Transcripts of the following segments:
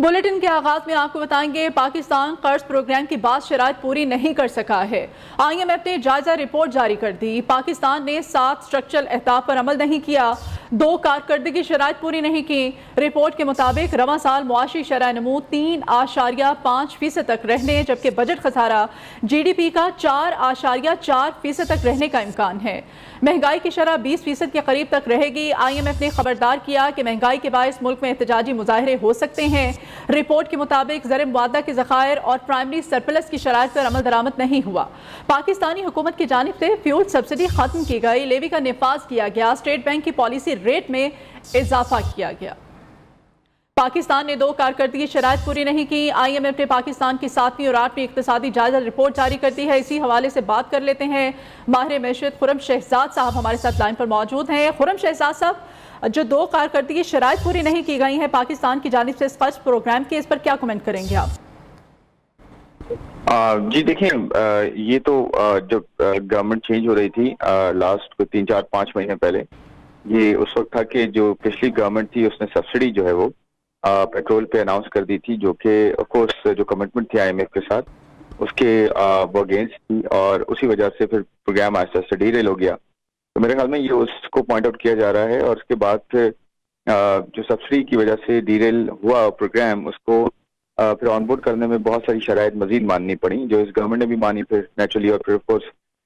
Bulletin کے آغاز میں آپ کو بتائیں گے پاکستان قرض پروگرام کی بعض شرائط پوری نہیں کر سکا ہے۔ IMF نے جائزہ رپورٹ جاری کر دی۔ پاکستان نے 7 اسٹرکچرل اہداف پر عمل نہیں کیا، 2 کارکردگی شرائط پوری نہیں کی۔ رپورٹ کے مطابق رواں سال معاشی شرح نمو 3.5% تک رہنے، جبکہ بجٹ خسارہ GDP کا 4.4% تک رہنے کا امکان ہے۔ مہنگائی کی شرح 20% کے قریب تک رہے گی۔ IMF نے خبردار کیا کہ مہنگائی کے باعث ملک میں احتجاجی مظاہرے ہو سکتے ہیں۔ رپورٹ کے مطابق زر مبادلہ کے ذخائر اور پرائمری سرپلس کی شرائط پر عمل درآمد نہیں ہوا۔ پاکستانی حکومت کی جانب سے فیول سبسڈی ختم کی گئی، لیوی کا نفاذ کیا گیا، اسٹیٹ بینک کی پالیسی ریٹ میں اضافہ کیا گیا۔ پاکستان نے 2 کارکردگی شرائط پوری نہیں کی۔ IMF نے پاکستان کی 7ویں اور 8ویں اقتصادی جائزہ رپورٹ جاری کر دی ہے۔ اسی حوالے سے بات کر لیتے ہیں، ماہر معیشت خرم شہزاد صاحب ہمارے ساتھ لائن پر موجود ہیں۔ خرم شہزاد صاحب، جو 2 کارکردگی شرائط پوری نہیں کی گئی ہیں پاکستان کی جانب سے اس قرض پروگرام کے، اس پر کیا کمنٹ کریں گے آپ؟ جی دیکھیں، یہ تو جب گورنمنٹ چینج ہو رہی تھی لاسٹ کو 3 4 5 مہینے پہلے، یہ اس وقت تھا کہ جو پچھلی گورنمنٹ تھی اس نے سبسڈی جو ہے وہ پیٹرول پہ اناؤنس کر دی تھی، جو کہ آف کورس جو کمٹمنٹ تھی IMF کے ساتھ اس کے وہ اگینسٹ تھی، اور اسی وجہ سے پھر پروگرام آہستہ آہستہ ڈیریل ہو گیا۔ تو میرے خیال میں یہ اس کو پوائنٹ آؤٹ کیا جا رہا ہے، اور اس کے بعد پھر جو سبسڈی کی وجہ سے ڈیریل ہوا پروگرام، اس کو پھر آن بورڈ کرنے میں بہت ساری شرائط مزید ماننی پڑی، جو اس گورنمنٹ نے بھی مانی پھر نیچرلی، اور پھر آف کورس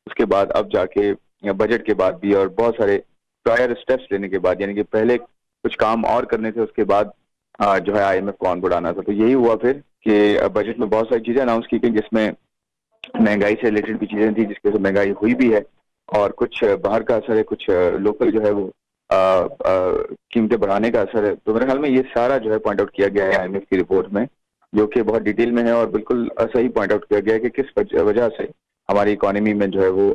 اس کے بعد اب جا کے بجٹ کے بعد بھی، اور بہت سارے پرائر اسٹیپس لینے کے بعد، یعنی کہ پہلے کچھ کام اور کرنے تھے، اس کے بعد جو ہے IMF کو آن بورڈ آنا تھا۔ تو یہی ہوا پھر کہ بجٹ میں بہت ساری چیزیں اناؤنس کی گئی، جس میں مہنگائی سے ریلیٹڈ بھی چیزیں تھیں، جس کی وجہ سے مہنگائی ہوئی بھی ہے، اور کچھ باہر کا اثر ہے، کچھ لوکل جو ہے وہ قیمتیں بڑھانے کا اثر ہے۔ تو میرے خیال میں یہ سارا جو ہے پوائنٹ آؤٹ کیا گیا ہے IMF کی رپورٹ میں، جو کہ بہت ڈیٹیل میں ہے، اور بالکل صحیح پوائنٹ آؤٹ کیا گیا ہے کہ کس وجہ سے ہماری اکانومی میں جو ہے وہ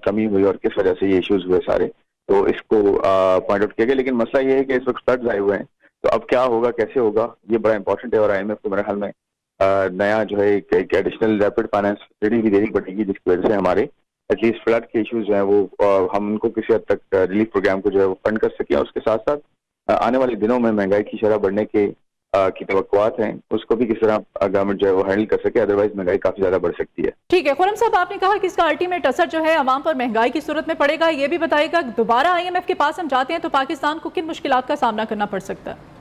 کمی ہوئی اور کس وجہ سے یہ ایشوز ہوئے سارے، تو اس کو پوائنٹ آؤٹ کیا گیا۔ لیکن مسئلہ یہ ہے کہ اس وقت فلڈز آئے ہوئے ہیں، تو اب کیا ہوگا، کیسے ہوگا، یہ بڑا امپورٹنٹ ہے، اور IMF کو میرے خیال میں نیا جو ہے ایک ایڈیشنل ریپڈ فائنانس فیسلٹی بھی دینی پڑے گی، جس کی وجہ سے ہمارے ایٹ لیسٹ فلڈ کے ایشوز جو ہیں وہ ہم ان کو کسی حد تک ریلیف پروگرام کو جو ہے وہ فنڈ کر سکیں، اور اس کے ساتھ ساتھ آنے والے دنوں میں مہنگائی کی شرح بڑھنے کی توقعات ہیں، اس کو بھی کس طرح گورنمنٹ جو ہے وہ ہینڈل کر سکے، ادروائز مہنگائی کافی زیادہ بڑھ سکتی ہے۔ ٹھیک ہے خرم صاحب، آپ نے کہا کہ اس کا الٹیمیٹ اثر جو ہے عوام پر مہنگائی کی صورت میں پڑے گا، یہ بھی بتائے گا دوبارہ IMF کے پاس ہم جاتے ہیں تو پاکستان کو کن مشکلات کا سامنا کرنا پڑ سکتا ہے؟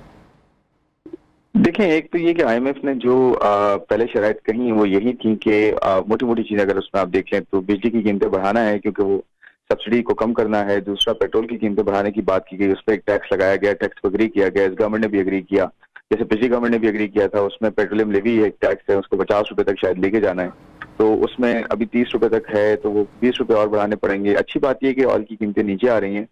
دیکھیں، ایک تو یہ کہ IMF نے جو پہلے شرائط کہیں وہ یہی تھی کہ موٹی موٹی چیزیں اگر اس میں آپ دیکھ لیں تو بجلی کی قیمتیں بڑھانا ہے، کیونکہ وہ سبسڈی کو کم کرنا ہے۔ دوسرا، پیٹرول کی قیمتیں بڑھانے کی بات کی گئی، اس پہ ایک ٹیکس لگایا گیا، ٹیکس کو اگری کیا گیا، اس گورنمنٹ نے بھی اگری کیا، جیسے پچھلی گورنمنٹ نے بھی اگری کیا تھا، اس میں پیٹرولیم لیوی ایک ٹیکس ہے، اس کو 50 روپے تک شاید لے کے جانا ہے، تو اس میں ابھی 30 روپے تک ہے، تو وہ 20 روپے اور بڑھانے پڑیں گے۔ اچھی بات یہ ہے کہ آئل کی قیمتیں نیچے آ رہی ہیں،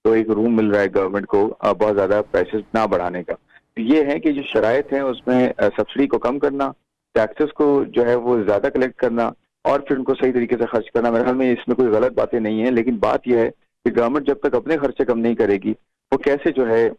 تو ایک روم مل رہا ہے گورنمنٹ کو بہت زیادہ پرائسز نہ بڑھانے کا۔ یہ ہے کہ جو شرائط ہیں اس میں سبسڈی کو کم کرنا، ٹیکسز کو جو ہے وہ زیادہ کلیکٹ کرنا، اور پھر ان کو صحیح طریقے سے خرچ کرنا، میرے خیال میں اس میں کوئی غلط باتیں نہیں ہیں۔ لیکن بات یہ ہے کہ گورنمنٹ جب تک اپنے خرچے کم نہیں کرے گی، وہ کیسے جو ہے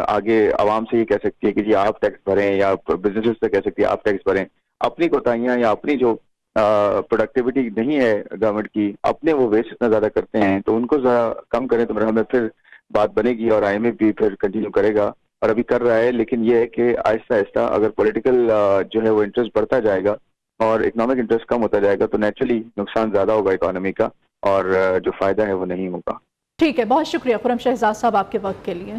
آگے عوام سے یہ کہہ سکتی ہے کہ جی آپ ٹیکس بھریں، یا بزنسز سے کہہ سکتی ہے آپ ٹیکس بھریں۔ اپنی کوتاہیاں یا اپنی جو پروڈکٹیوٹی نہیں ہے گورنمنٹ کی، اپنے وہ ویسٹ اتنا زیادہ کرتے ہیں، تو ان کو ذرا کم کریں، تو میرے خیال میں پھر بات بنے گی، اور IMF بھی پھر کنٹینیو کرے گا، اور ابھی کر رہا ہے۔ لیکن یہ ہے کہ آہستہ آہستہ اگر پولیٹیکل جو ہے وہ انٹرسٹ بڑھتا جائے گا اور اکنامک انٹرسٹ کم ہوتا جائے گا، تو نیچرلی نقصان زیادہ ہوگا اکانومی کا، اور جو فائدہ ہے وہ نہیں ہوگا۔ ٹھیک ہے، بہت شکریہ خرم شہزاد صاحب آپ کے وقت کے لیے۔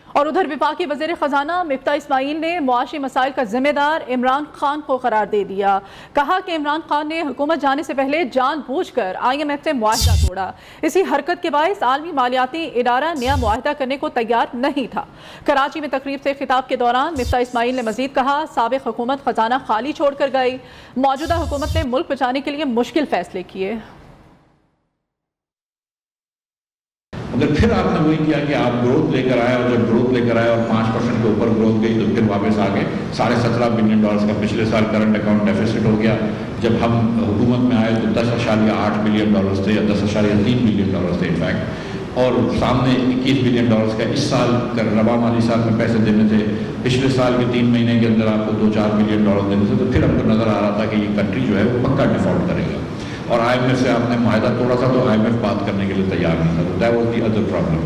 اور ادھر وفاقی وزیر خزانہ مفتاح اسماعیل نے معاشی مسائل کا ذمہ دار عمران خان کو قرار دے دیا۔ کہا کہ عمران خان نے حکومت جانے سے پہلے جان بوجھ کر IMF سے معاہدہ توڑا، اسی حرکت کے باعث عالمی مالیاتی ادارہ نیا معاہدہ کرنے کو تیار نہیں تھا۔ کراچی میں تقریب سے خطاب کے دوران مفتاح اسماعیل نے مزید کہا، سابق حکومت خزانہ خالی چھوڑ کر گئی، موجودہ حکومت نے ملک بچانے کے لیے مشکل فیصلے کیے۔ مگر پھر آپ نے وہی کیا کہ آپ گروتھ لے کر آئے، اور جب گروتھ لے کر آئے اور 5% کے اوپر گروتھ گئی، تو پھر واپس آ گئے $17.5 بلین کا پچھلے سال کرنٹ اکاؤنٹ ڈیفیسٹ ہو گیا۔ جب ہم حکومت میں آئے تو $10.8 بلین تھے، یا $10.3 بلین تھے انفیکٹ، اور سامنے $21 بلین کا اس سال رواں مالی سال میں پیسے دینے تھے، پچھلے سال کے 3 مہینے کے اندر آپ کو $2-4 بلین دینے تھے۔ تو پھر ہم کو نظر آ رہا تھا کہ یہ کنٹری جو ہے وہ پکا ڈیفالٹ کرے گا، اور IMF سے آپ نے معاہدہ توڑا تھا، تو IMF بات کرنے کے لیے تیار نہیں تھا، تو that was the other problem.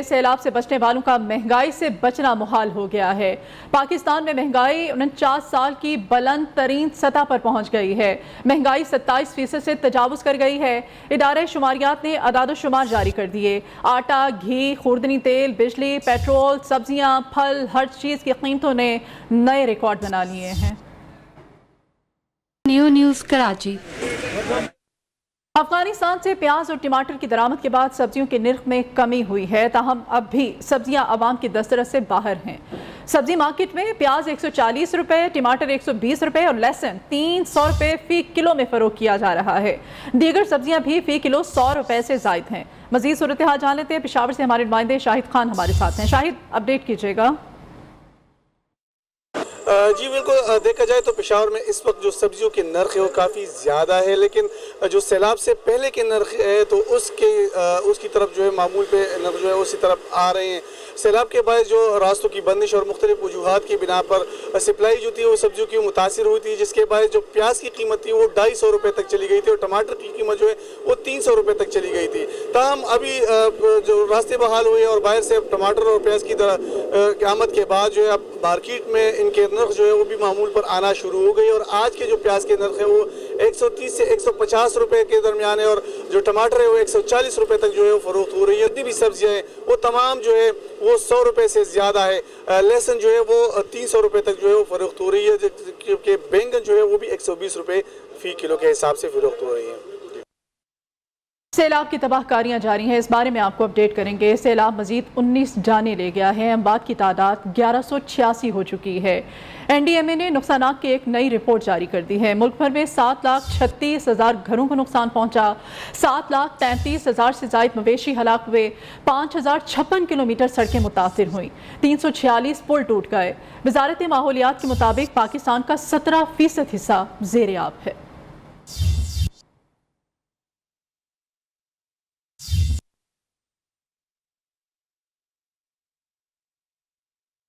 सैलाब से बचने वालों का महंगाई से बचना मुहाल हो गया है। पाकिस्तान में महंगाई 49 साल की बुलंद तरीन सतह पर पहुंच गई है। महंगाई 27% से तजावुज कर गई है। इदारे शुमारियात ने अदाद शुमार जारी कर दिए। आटा, घी, खुर्दनी तेल, बिजली, पेट्रोल, सब्जियां, फल, हर चीज़ की कीमतों ने नए रिकॉर्ड बना लिए हैं। न्यूज़ कराची। अफगानिस्तान से प्याज और टमाटर की दरामद के बाद सब्जियों के नर्ख में कमी हुई है, ताहम अब भी सब्जियां आवाम की दस्तरस से बाहर हैं। सब्जी मार्केट में प्याज 140 रुपए, टमाटर 120 रुपए और लहसुन 300 रुपए फी किलो में फरोख्त किया जा रहा है। दीगर सब्जियां भी फी किलो 100 रुपए से जायद हैं। मजीद सूरत हाल जान लेते हैं। पेशावर से हमारे नुमाइंदे शाहिद खान हमारे साथ हैं। शाहिद, अपडेट कीजिएगा। जी बिल्कुल, देखा जाए तो पेशावर में इस वक्त जो सब्जियों के नर्ख है वो काफ़ी ज़्यादा है, लेकिन जो सैलाब से पहले के नर्ख है तो उसकी तरफ जो है मामूल पे नर्ख जो है उसी तरफ आ रहे हैं। सैलाब के बाद जो रास्तों की बंदिश और मुख्तलिफ वजूहात की बिना पर सप्लाई जो थी वो सब्जियों की मुतासिर हुई थी, जिसके बाद जो प्याज की कीमत थी वो 250 रुपये तक चली गई थी और टमाटर की कीमत जो है वो 300 रुपये तक चली गई थी। ताहम अभी जो रास्ते बहाल हुए और बाहर से टमाटर और प्याज की आमद के बाद जो है अब मार्केट में इनके नर्ख जो है वो भी मामूल पर आना शुरू हो गई और आज के जो प्याज के नर्ख है वो 130 से 150 रुपए के दरमियान है और जो टमाटर है वो 140 रुपए तक जो है वो फरोख्त हो रही है। जितनी भी सब्जियां हैं वो तमाम जो है वो 100 रुपए से ज़्यादा है। लहसुन जो है वो 300 रुपए तक जो है वो फरोख्त हो रही है, जबकि बैंगन जो है वो भी 120 रुपए फी किलो के हिसाब से फरोख्त हो रही है। सैलाब की तबाहकारियां जारी हैं, इस बारे में आपको अपडेट करेंगे। सैलाब मजीद 19 जाने ले गया है। अमवात की तादाद 1186 हो चुकी है। NDMA ने नुकसानात की एक नई रिपोर्ट जारी कर दी है। मुल्क भर में 7,36,000 घरों को नुकसान पहुंचा, 7,33,000 से ज्यादा मवेशी हलाक हुए, 5,056 किलोमीटर सड़कें मुतासिर हुई, 346 पुल टूट गए। वजारत माहौलियात के मुताबिक पाकिस्तान का 17% हिस्सा ज़ेरे आब है।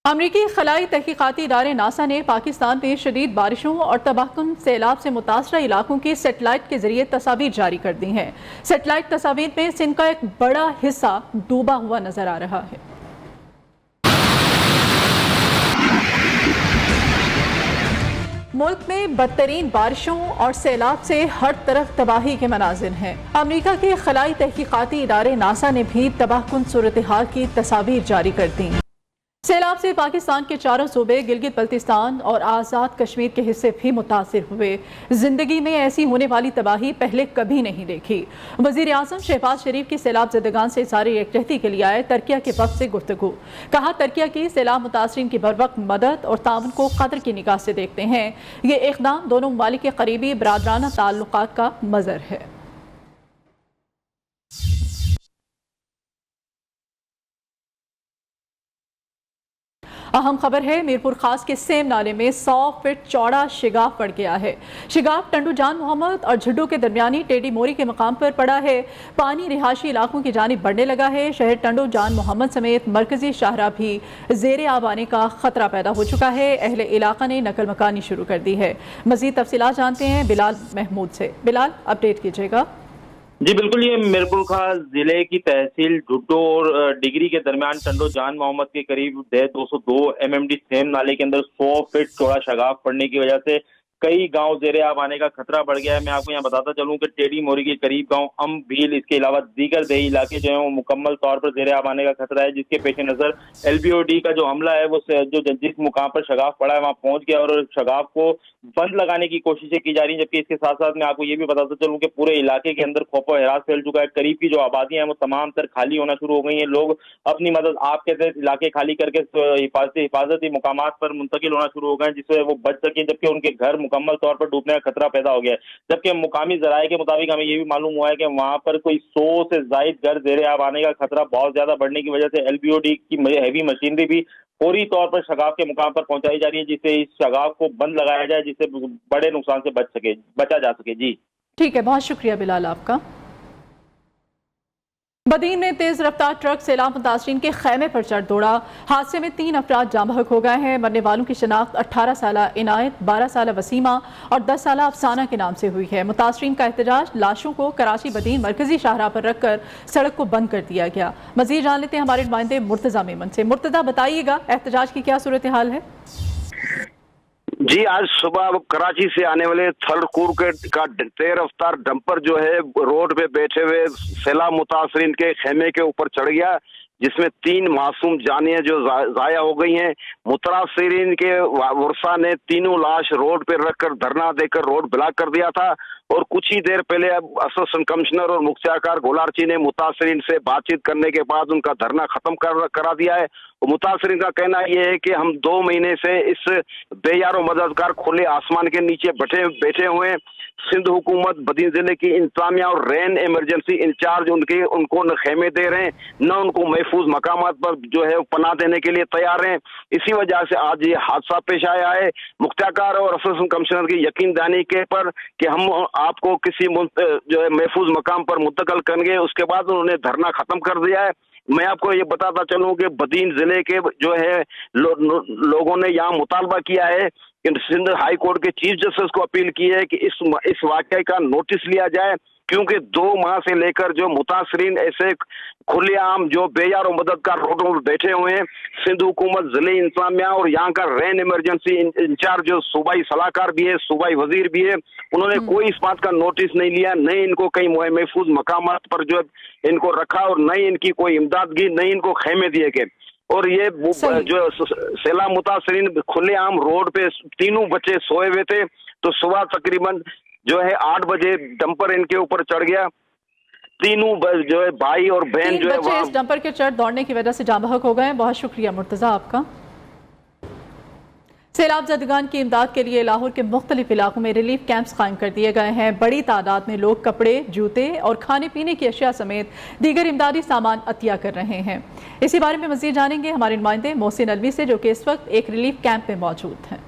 अमरीकी खलाई तहकीकाती इदारे नासा ने पाकिस्तान में शदीद बारिशों और तबाहकुन सैलाब से मुतासरा इलाकों की सेटेलाइट के जरिए तस्वीर जारी कर दी हैं। सेटेलाइट तस्वीर में सिंध का एक बड़ा हिस्सा डूबा हुआ नजर आ रहा है। मुल्क में बदतरीन बारिशों और सैलाब से हर तरफ तबाही के मनाजिर हैं। अमरीका के खलाई तहकीकाती इदारे नासा ने भी तबाहकुन सूरत हाल की तस्वीर जारी कर दी। सैलाब से पाकिस्तान के चारों सूबे, गिलगित बल्तिस्तान और आज़ाद कश्मीर के हिस्से भी मुतासिर हुए। जिंदगी में ऐसी होने वाली तबाही पहले कभी नहीं देखी। वज़ीर आज़म शहबाज शरीफ की सैलाब ज़दगान से सारी यकजहती के लिए आए तर्किया के वक्त से गुफ्तगू। कहा, तर्किया की सैलाब मुतासरीन की बर वक्त मदद और ताउन को कदर की निगाह से देखते हैं। ये इक़दाम दोनों ममालिक के करीबी बरादराना ताल्लुकात का मज़र है। अहम खबर है, मीरपुर खास के सेम नाले में 100 फीट चौड़ा शिगाफ पड़ गया है। शिगाफ टंडू जान मोहम्मद और झुड्डू के दरमियानी टेढ़ी मोरी के मकाम पर पड़ा है। पानी रिहायशी इलाकों की जानिब बढ़ने लगा है। शहर टंडू जान मोहम्मद समेत मरकजी शाहरा भी ज़ेरे आब आने का खतरा पैदा हो चुका है। अहले इलाका ने नकल मकानी शुरू कर दी है। मजीद तफसीलात जानते हैं बिलाल महमूद से। बिलाल, अपडेट कीजिएगा। जी बिल्कुल, ये मीरपुर खास जिले की तहसील झुड्डो और डिगरी के दरमियान टंडो जान मोहम्मद के करीब 202 MMD सेम नाले के अंदर 100 फीट चौड़ा शगाफ पड़ने की वजह से कई गांव ज़ेरे आब आने का खतरा बढ़ गया है। मैं आपको यहाँ बताता चलूँ कि टेढ़ी मोरी के करीब गांव अम भील, इसके अलावा दीगर देही इलाके जो है वो मुकम्मल तौर पर ज़ेरे आब आने का खतरा है, जिसके पेश नज़र LBOD का जो हमला है वो जो जिस मुकाम पर शगाफ पड़ा है वहाँ पहुँच गया और शगाफ को बंद लगाने की कोशिशें की जा रही हैं। जबकि इसके साथ साथ मैं आपको ये भी बताता चलूँ कि पूरे इलाके के अंदर खौफ व हरास फैल चुका है। करीब की जो आबादियां हैं वो तमाम तर खाली होना शुरू हो गई हैं। लोग अपनी मदद आप के तहत इलाके खाली करके हिफाजती मुकामात पर मुंतकिल होना शुरू हो गए हैं, जिससे वो बच सकें, जबकि उनके घर मुकम्मल तौर पर डूबने का खतरा पैदा हो गया है। जबकि मुकामी ज़राए के मुताबिक हमें ये भी मालूम हुआ है कि वहाँ पर कोई 100 से ज़ायद घर ज़ेरे आब आने का खतरा बहुत ज्यादा बढ़ने की वजह से LBOD की हैवी मशीनरी भी फौरी तौर पर शगाफ के मुकाम पर पहुंचाई जा रही है, जिससे इस शगाफ को बंद लगाया जाए, जिससे बड़े नुकसान से बचा जा सके। जी ठीक है, बहुत शुक्रिया बिलाल आपका। बदीन में तेज रफ्तार ट्रक सैलाब मुतासरीन के खैमे पर चढ़ दौड़ा। हादसे में 3 अफराद जाँ बहक हो गए हैं। मरने वालों की शनाख्त 18 साला इनायत, 12 साला वसीमा और 10 साला अफसाना के नाम से हुई है। मुतासरीन का एहतजाज, लाशों को कराची बदीन मरकजी शाहराह पर रखकर सड़क को बंद कर दिया गया। मजीद जान लेते हैं हमारे नुमाइंदे मुर्तजा मेमन से। मुर्तजा, बताइएगा एहतजाज की क्या सूरत हाल है? जी, आज सुबह कराची से आने वाले थर्डकूर का तेज रफ्तार डंपर जो है रोड पे बैठे हुए सैलाब मुतासरीन के खेमे के ऊपर चढ़ गया, जिसमें 3 मासूम जानें जो जाया हो गई हैं। मुतासरीन के वर्षा ने तीनों लाश रोड पे रखकर धरना देकर रोड ब्लॉक कर दिया था और कुछ ही देर पहले अब असिस्टेंट कमिश्नर और मुख्तियारकार गोलारची ने मुतासरीन से बातचीत करने के बाद उनका धरना खत्म करा दिया है। मुतासरीन का कहना यह है कि हम 2 महीने से इस बेयारो मददगार खुले आसमान के नीचे बैठे हुए हैं। सिंध हुकूमत, बदीन जिले की इंतजामिया और रेन इमरजेंसी इंचार्ज उनको न खेमे दे रहे हैं, न उनको महफूज मकामात पर जो है पनाह देने के लिए तैयार हैं। इसी वजह से आज ये हादसा पेश आया है। मुख्तियारकार और असिस्टेंट कमिश्नर की यकीन दहानी के पर कि हम आपको किसी जो है महफूज मकाम पर मुंतकिल करेंगे, उसके बाद उन्होंने धरना खत्म कर दिया है। मैं आपको ये बताता चलूं कि बदीन जिले के जो है लोगों ने यहाँ मुतालबा किया है कि सिंध हाई कोर्ट के चीफ जस्टिस को अपील की है कि इस वाक़े का नोटिस लिया जाए, क्योंकि 2 माह से लेकर जो मुतासरीन ऐसे खुलेआम जो बेयार और मददगार रोडों पर बैठे हुए हैं, सिंध हुकूमत, जिले इंतजामिया और यहाँ का रेन इमरजेंसी इंचार्ज जो सूबाई सलाहकार भी है, सूबाई वजीर भी है, उन्होंने कोई इस बात का नोटिस नहीं लिया, न इनको कहीं महफूज मकामात पर जो इनको रखा और न इनकी कोई इमदाद की, न इनको खेमे दिए गए। और ये जो सैलाब मुतासरीन खुलेआम रोड पे तीनों बच्चे सोए हुए थे, तो सुबह तकरीबन जो है 8 बजे डंपर इनके ऊपर चढ़ गया। तीनों जो है भाई और बहन जो है वहाँ इस डंपर के चढ़ दौड़ने की वजह से जाँ बहक हो गए। बहुत शुक्रिया मुर्तजा आपका। सैलाब ज़दगान की इमदाद के लिए लाहौर के मुख्तलिफ इलाकों में रिलीफ कैंप्स कायम कर दिए गए हैं। बड़ी तादाद में लोग कपड़े, जूते और खाने पीने की अशिया समेत दीगर इमदादी सामान अतिया कर रहे हैं। इसी बारे में मज़ीद जानेंगे हमारे नुमाइंदे मोहसिन अलवी से, जो कि इस वक्त एक रिलीफ कैंप में मौजूद हैं।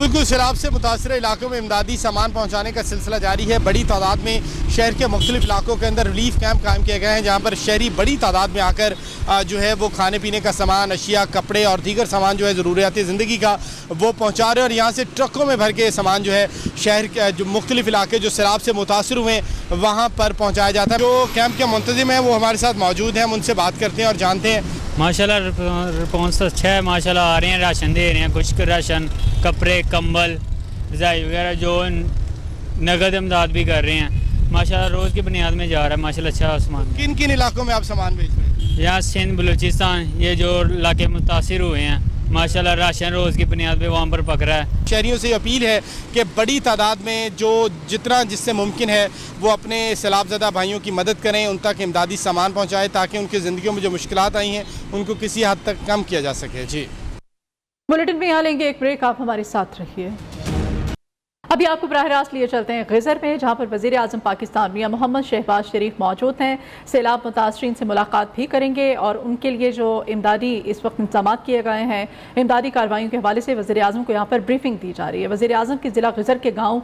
बिल्कुल, सैलाब से मुतासर इलाकों में इमदादी सामान पहुंचाने का सिलसिला जारी है। बड़ी तादाद में शहर के मुख्तलिफ इलाकों के अंदर रिलीफ कैंप कायम किए गए हैं, जहां पर शहरी बड़ी तादाद में आकर जो है वो खाने पीने का सामान, अशिया, कपड़े और दीगर सामान जो है ज़रूरियाती ज़िंदगी का वो पहुंचा रहे हैं। और यहाँ से ट्रकों में भर के सामान जो है शहर के जो मुख्तलिफ इलाके जो सैलाब से मुतासर हुए हैं वहाँ पर पहुँचाया जाता है। जो कैंप के मुंतज़िम हैं वो हमारे साथ मौजूद हैं, हम उनसे बात करते हैं और जानते हैं। माशाल्लाह रिस्पॉन्स तो अच्छा है, माशाल्लाह आ रहे हैं, राशन दे रहे हैं, कुछ राशन, कपड़े, कंबल, रज़ाई वगैरह जो नगद इमदाद भी कर रहे हैं। माशाल्लाह रोज़ की बुनियाद में जा रहा है। माशाल्लाह अच्छा सामान। किन किन इलाकों में आप सामान भेज रहे हैं? यहाँ सिंध, बलूचिस्तान, ये जो इलाके मुतासिर हुए हैं, माशाल्लाह राशन रोज़ की बुनियाद पे वहाँ पर पक रहा है। शहरियों से अपील है कि बड़ी तादाद में जो जितना जिससे मुमकिन है वो अपने सैलाबज़दा भाइयों की मदद करें, उन तक इमदादी सामान पहुँचाएँ, ताकि उनकी ज़िंदगियों में जो मुश्किलात आई हैं उनको किसी हद तक कम किया जा सके। जी, बुलेटिन में यहाँ लेंगे एक ब्रेक, आप हमारे साथ रहिए। अभी आपको बराह रास्त लिए चलते हैं ग़ज़र में, जहाँ पर वज़ीर आज़म पाकिस्तान मियां मोहम्मद शहबाज शरीफ मौजूद हैं। सैलाब मुतासरीन से मुलाकात भी करेंगे और उनके लिए जो इमदादी इस वक्त इंतजाम किए गए हैं, इमदादी कार्रवाइयों के हवाले से वज़ीर आज़म को यहाँ पर ब्रीफिंग दी जा रही है। वज़ीर आज़म की ज़िला ग़ज़र के गाँव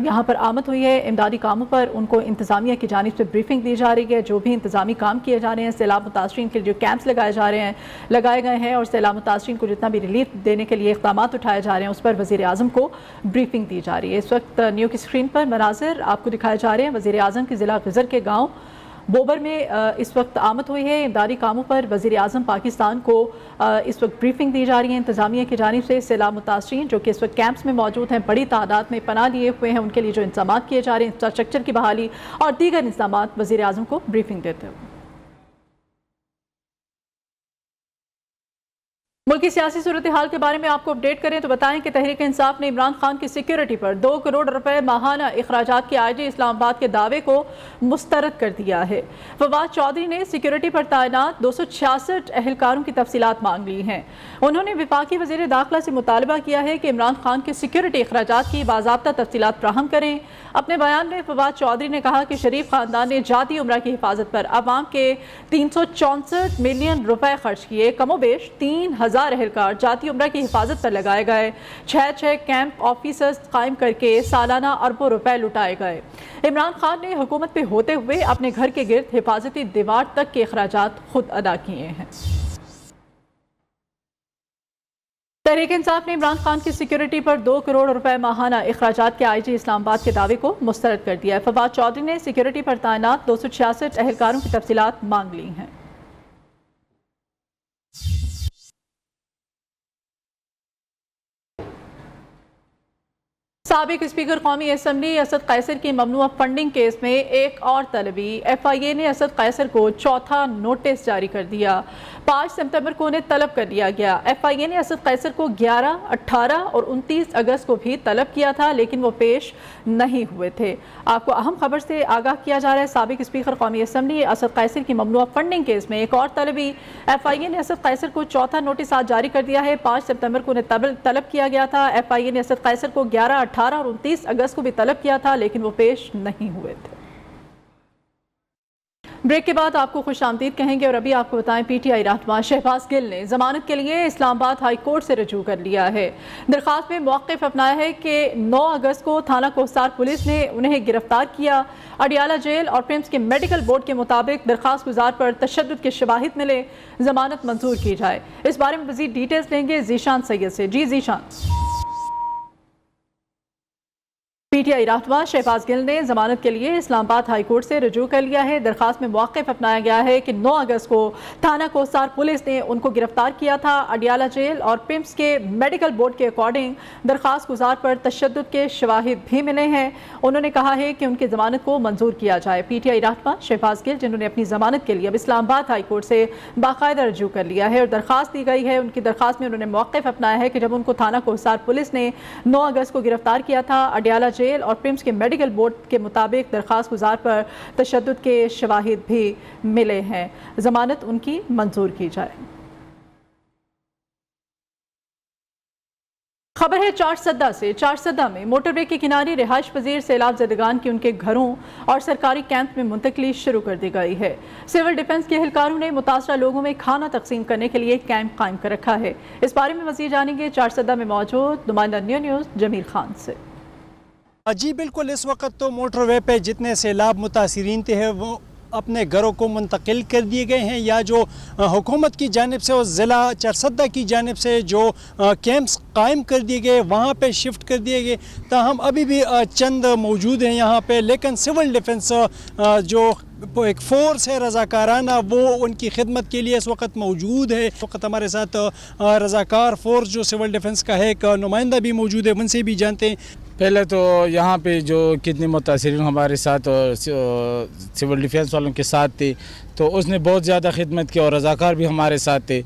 यहाँ पर आमद हुई है। इमदादी कामों पर उनको इंतज़ामिया की जानिब से ब्रीफिंग दी जा रही है। जो भी इंतज़ामी काम किए जा रहे हैं, सैलाब मुतासरीन के लिए जो कैंप्स लगाए गए हैं और सैलाब मुतासरीन को जितना भी रिलीफ देने के लिए इक़दाम उठाए जा रहे हैं, उस पर वज़ीर आज़म को ब्रीफिंग दी जा रही है। इस वक्त न्यू की स्क्रीन पर मनाज़िर आपको दिखाए जा रहे हैं। वज़ीर आज़म की ज़िला ग़ज़र के गाँव बोबर में इस वक्त आमद हुई है। इमदादी कामों पर वज़ीर आज़म पाकिस्तान को इस वक्त ब्रीफिंग दी जा रही है इंतज़ामिया की जानिब से। सैलाब मुतासरीन जो कि इस वक्त कैंप्स में मौजूद हैं, बड़ी तादाद में पनाह लिए हुए हैं, उनके लिए जो इंतजाम किए जा रहे हैं, इंफ्रास्ट्रक्चर की बहाली और दीगर इंतजाम वज़ीर आज़म को ब्रीफिंग देते हुए। मुल्की सियासी सूरत हाल के बारे में आपको अपडेट करें तो बताएं कि तहरीक इंसाफ ने इमरान खान की सिक्योरिटी पर 2 करोड़ रुपए माहाना अखराजात के आईजी इस्लामाबाद के दावे को मुस्तरद कर दिया है। फवाद चौधरी ने सिक्योरिटी पर तैनात 266 अहलकारों की तफसीलात मांग ली हैं। उन्होंने विफाकी वज़ीर दाखिला से मुतालबा किया है कि इमरान खान के सिक्योरिटी अखराजात की बाज़ाब्ता तफसीलात फ्राहम करें। अपने बयान में फवाद चौधरी ने कहा कि शरीफ खानदान ने जाती उम्रा की हिफाजत पर अवाम के 364 मिलियन रुपए खर्च किए। कमोबेश 3000 1000 اہلکار جاتی عمرہ کی حفاظت پر لگائے گئے. 6 کیمپ آفیسرز قائم کر کے سالانہ اربوں روپے لٹائے گئے. عمران خان نے حکومت پہ ہوتے ہوئے اپنے گھر کے گرد حفاظتی دیوار تک کے اخراجات خود ادا کیے ہیں. تحریک انصاف نے عمران خان کی سیکیورٹی پر 2 کروڑ روپے ماہانہ اخراجات کے IG اسلام آباد کے دعوے کو مسترد کر دیا ہے. فواد چودھری نے سیکیورٹی پر تعینات 266 اہلکاروں کی تفصیلات مانگ لی ہیں. سابق اسپیکر قومی اسمبلی اسد قیصر کی ممنوع فنڈنگ کیس میں ایک اور طلبی FIA نے اسد قیصر کو چوتھا نوٹس جاری کر دیا. 5 ستمبر کو انہیں طلب کر لیا گیا. FIA نے اسد قیصر کو 11, 18 اور 29 اگست کو بھی طلب کیا تھا لیکن وہ پیش نہیں ہوئے تھے. آپ کو اہم خبر سے آگاہ کیا جا رہا ہے. سابق اسپیکر قومی اسمبلی اسد قیصر کی ممنوع فنڈنگ کیس میں ایک اور طلبی FIA نے اسد قیصر کو چوتھا نوٹس آج جاری کر دیا ہے. 5 ستمبر کو انہیں طلب کیا گیا تھا. FIA نے اسد قیصر کو 11, 18 اور 29 اگست کو بھی طلب کیا تھا لیکن وہ پیش نہیں ہوئے تھے. بریک کے بعد آپ کو خوش آمدید کہیں گے اور ابھی آپ کو بتائیں PTI رہنما شہباز گل نے ضمانت کے لیے اسلام آباد ہائی کورٹ سے رجوع کر لیا ہے. درخواست میں موقف اپنایا ہے کہ 9 اگست کو تھانہ کوہستار پولیس نے انہیں گرفتار کیا. اڈیالہ جیل اور پرمس کے میڈیکل بورڈ کے مطابق درخواست گزار پر تشدد کے شواہد ملے, ضمانت منظور کی جائے. اس بارے میں مزید ڈیٹیلز لیں گے ذیشان سید سے. جی ذیشان. PTI رہنما شہباز گل نے ضمانت کے لیے اسلام آباد ہائی کورٹ سے رجوع کر لیا ہے. درخواست میں موقف اپنایا گیا ہے کہ 9 اگست کو تھانہ کوہستار پولیس نے ان کو گرفتار کیا تھا. اڈیالہ جیل اور پمس کے میڈیکل بورڈ کے اکارڈنگ درخواست گزار پر تشدد کے شواہد بھی ملے ہیں. انہوں نے کہا ہے کہ ان کی ضمانت کو منظور کیا جائے. PTI رہنما شہباز گل جنہوں نے اپنی ضمانت کے لیے اب اسلام آباد ہائی کورٹ سے باقاعدہ رجوع کر لیا ہے اور درخواست دی گئی ہے. ان کی درخواست میں انہوں نے موقف اپنایا ہے کہ جب ان کو تھانہ کوہستار پولیس نے 9 اگست کو گرفتار کیا تھا, اڈیالہ جیل اور پمس کے میڈیکل بورڈ کے مطابق درخواست گزار پر تشدد کے شواہد بھی ملے ہیں. ضمانت ان کی منظور کی جائے. خبر ہے چارسدہ سے. چارسدہ میں موٹر وے کے کنارے رہائش پذیر سیلاب زدگان کی ان کے گھروں اور سرکاری کیمپ میں منتقلی شروع کر دی گئی ہے. سول ڈیفنس کے اہلکاروں نے متاثرہ لوگوں میں کھانا تقسیم کرنے کے لیے کیمپ قائم کر رکھا ہے. اس بارے میں مزید جانیں گے چارسدہ میں موجود نمائندہ نیوز جمیل خان سے. جی بالکل, اس وقت تو موٹر وے پہ جتنے سیلاب متاثرین تھے وہ اپنے گھروں کو منتقل کر دیے گئے ہیں یا جو حکومت کی جانب سے اور ضلع چارسدہ کی جانب سے جو کیمپس قائم کر دیے گئے وہاں پہ شفٹ کر دیے گئے. تاہم ابھی بھی چند موجود ہیں یہاں پہ, لیکن سول ڈیفنس جو ایک فورس ہے رضاکارانہ وہ ان کی خدمت کے لیے اس وقت موجود ہے. اس وقت ہمارے ساتھ رضاکار فورس جو سول ڈیفنس کا ہے ایک نمائندہ بھی موجود ہے, ان سے بھی جانتے ہیں. پہلے تو یہاں پہ جو کتنے متاثرین ہمارے ساتھ سول ڈیفینس والوں کے ساتھ تھے تو اس نے بہت زیادہ خدمت کی اور رضاکار بھی ہمارے ساتھ تھے.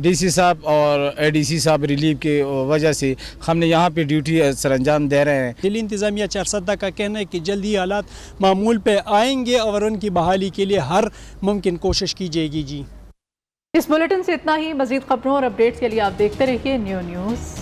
DC صاحب اور ADC صاحب ریلیف کی وجہ سے ہم نے یہاں پہ ڈیوٹی سر انجام دے رہے ہیں. ضلعی انتظامیہ چارسدہ کا کہنا ہے کہ جلدی حالات معمول پہ آئیں گے اور ان کی بحالی کے لیے ہر ممکن کوشش کی جائے گی. جی اس بلیٹن سے اتنا ہی. مزید خبروں اور اپڈیٹس کے لیے آپ دیکھتے رہیے نیو نیوز.